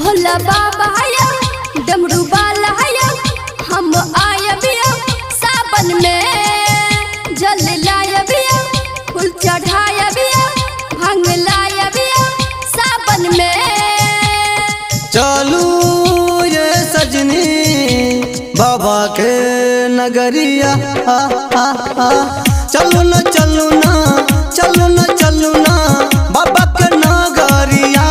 भोला बाबा आया डमरू वाला आया हम आया बिया सावन में जल लाया बिया फूल चढ़ाया बिया भांग लाया बिया सावन में। चलू ये सजनी बाबा के नगरिया चलू न चलू ना चलू न चलू ना बाबा के नगरिया।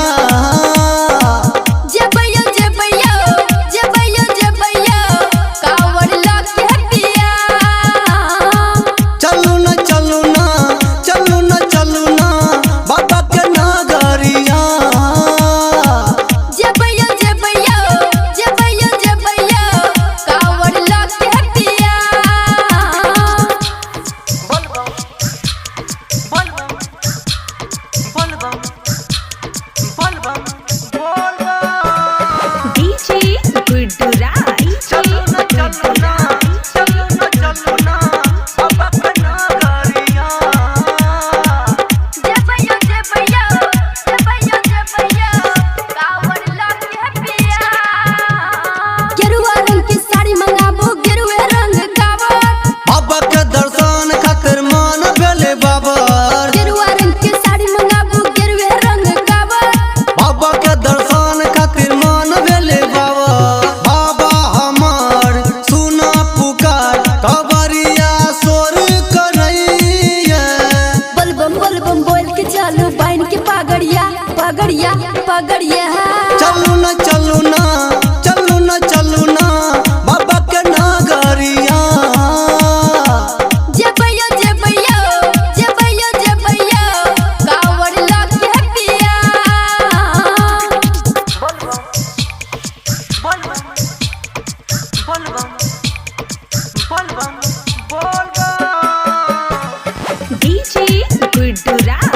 पगड़िया पगड़िया चलू न चलू ना चलू न चलू ना बाबा के नगरिया। जबैया जबैया जबैया जबैया कांवर लाके पिया। डीजे गुड्डू राय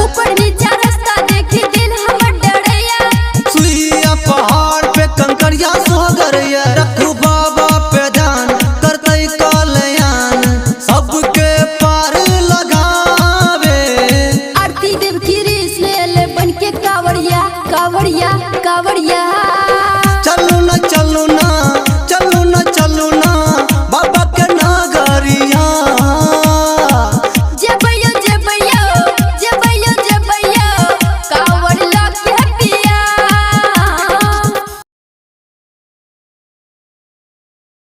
ऊपर नीचा रास्ता देखी दिल हमर डरैया सुइया पहाड़ पे कंकरिया सोहगरैया। रखू बाबा पे ध्यान करतै कल्याण सबके पार लगावे। आरती देव की रीस ले ले बन के कावड़िया कावड़िया कावड़िया।